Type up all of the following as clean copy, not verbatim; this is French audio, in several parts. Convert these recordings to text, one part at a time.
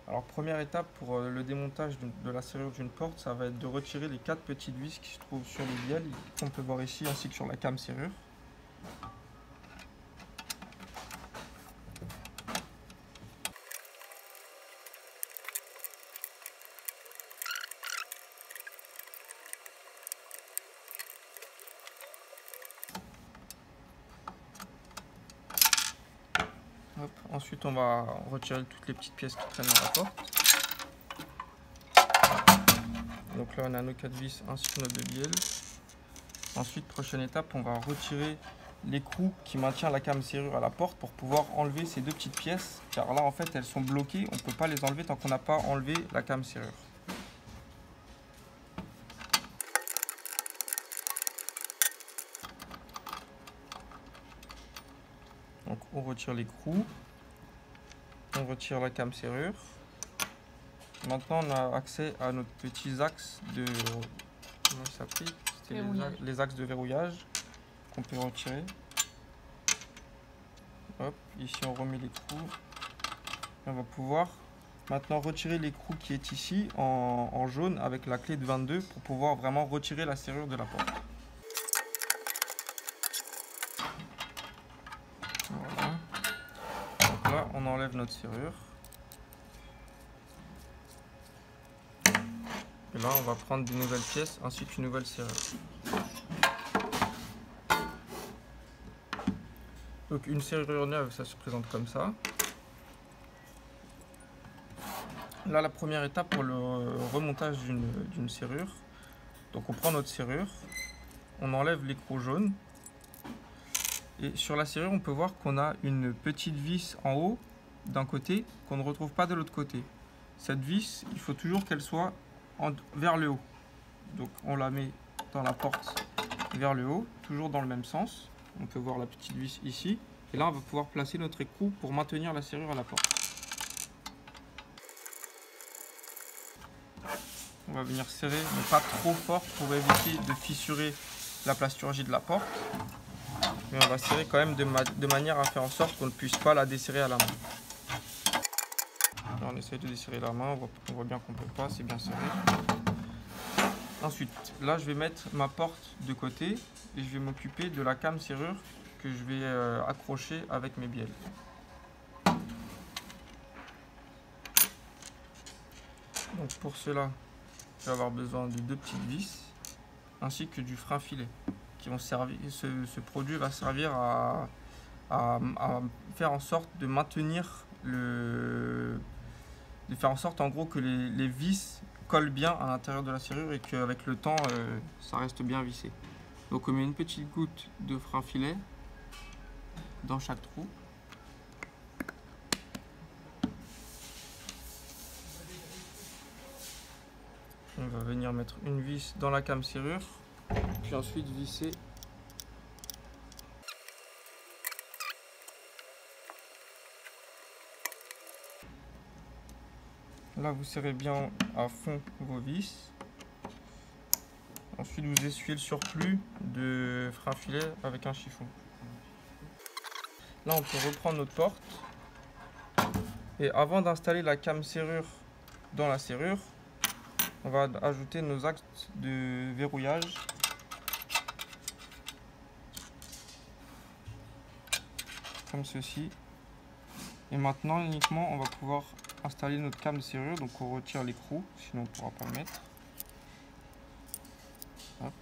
Alors première étape pour le démontage de la serrure d'une porte, ça va être de retirer les 4 petites vis qui se trouvent sur les bielles, qu'on peut voir ici, ainsi que sur la came serrure. Hop. Ensuite on va retirer toutes les petites pièces qui traînent dans la porte. Donc là on a nos 4 vis ainsi que nos 2 bielles. Ensuite, prochaine étape, on va retirer l'écrou qui maintient la came serrure à la porte pour pouvoir enlever ces 2 petites pièces, car là en fait elles sont bloquées, on ne peut pas les enlever tant qu'on n'a pas enlevé la came serrure. Donc on retire l'écrou, on retire la came serrure. Maintenant on a accès à notre petits axes de... Comment ça s'appelle ? C'était les axes de verrouillage qu'on peut retirer. Hop, ici on remet l'écrou. On va pouvoir maintenant retirer l'écrou qui est ici en jaune avec la clé de 22 pour pouvoir vraiment retirer la serrure de la porte. Voilà. Donc là on enlève notre serrure. Et là on va prendre de nouvelles pièces ainsi qu'une nouvelle serrure. Donc une serrure neuve, ça se présente comme ça. Là la première étape pour le remontage d'une serrure. Donc on prend notre serrure, on enlève l'écrou jaune. Et sur la serrure on peut voir qu'on a une petite vis en haut d'un côté qu'on ne retrouve pas de l'autre côté. Cette vis, il faut toujours qu'elle soit vers le haut. Donc on la met dans la porte vers le haut, toujours dans le même sens. On peut voir la petite vis ici. Et là on va pouvoir placer notre écrou pour maintenir la serrure à la porte. On va venir serrer, mais pas trop fort pour éviter de fissurer la plasturgie de la porte. Mais on va serrer quand même de manière à faire en sorte qu'on ne puisse pas la desserrer à la main. Là, on essaie de desserrer la main, on voit bien qu'on ne peut pas, c'est bien serré. Ensuite, là je vais mettre ma porte de côté et je vais m'occuper de la came serrure que je vais accrocher avec mes bielles. Donc pour cela, je vais avoir besoin de 2 petites vis ainsi que du frein filet qui vont servir. Ce produit va servir à faire en sorte de maintenir de faire en sorte en gros que les vis collent bien à l'intérieur de la serrure et qu'avec le temps ça reste bien vissé. Donc on met une petite goutte de frein filet dans chaque trou. On va venir mettre une vis dans la came serrure, puis ensuite visser. Là vous serrez bien à fond vos vis. Ensuite vous essuyez le surplus de frein filet avec un chiffon. Là on peut reprendre notre porte. Et avant d'installer la came serrure dans la serrure, on va ajouter nos axes de verrouillage. Comme ceci. Et maintenant uniquement on va pouvoir installer notre came serrure. Donc on retire l'écrou, sinon on ne pourra pas le mettre. Hop.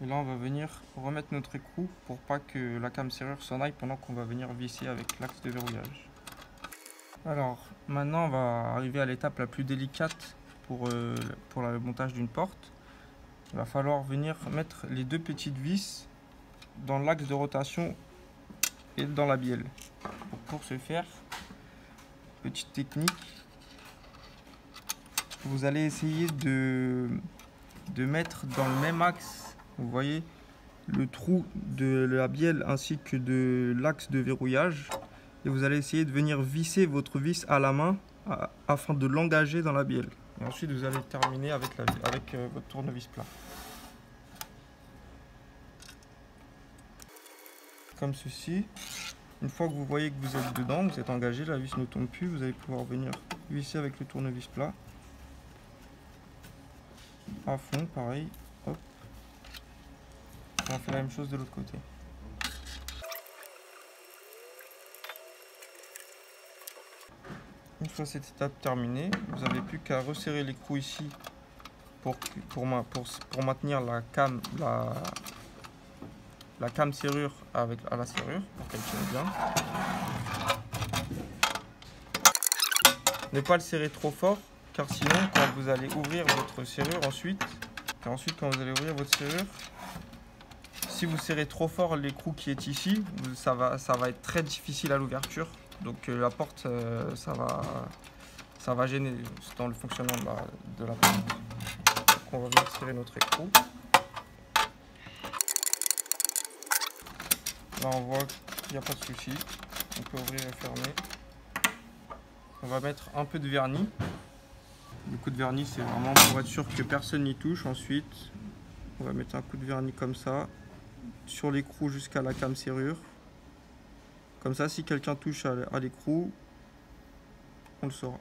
Et là on va venir remettre notre écrou pour pas que la came serrure s'en aille pendant qu'on va venir visser avec l'axe de verrouillage. Alors maintenant on va arriver à l'étape la plus délicate pour le montage d'une porte. Il va falloir venir mettre les 2 petites vis dans l'axe de rotation et dans la bielle. Pour ce faire, petite technique, vous allez essayer de mettre dans le même axe, vous voyez, le trou de la bielle ainsi que de l'axe de verrouillage. Et vous allez essayer de venir visser votre vis à la main afin de l'engager dans la bielle. Et ensuite vous allez terminer avec votre tournevis plat. Comme ceci. Une fois que vous voyez que vous êtes dedans, vous êtes engagé, la vis ne tombe plus, vous allez pouvoir venir visser avec le tournevis plat. À fond, pareil. Hop. On fait la même chose de l'autre côté. Une fois cette étape terminée, vous n'avez plus qu'à resserrer l'écrou ici pour maintenir la came serrure à la serrure pour qu'elle tienne bien. Ne pas le serrer trop fort car sinon quand vous allez ouvrir votre serrure ensuite quand vous allez ouvrir votre serrure, si vous serrez trop fort l'écrou qui est ici, ça va être très difficile à l'ouverture. Donc la porte, ça va gêner dans le fonctionnement de la porte. Donc on va venir serrer notre écrou. Là on voit qu'il n'y a pas de souci. On peut ouvrir et fermer. On va mettre un peu de vernis. Le coup de vernis c'est vraiment pour être sûr que personne n'y touche. Ensuite on va mettre un coup de vernis comme ça sur l'écrou jusqu'à la came serrure. Comme ça si quelqu'un touche à l'écrou, on le saura.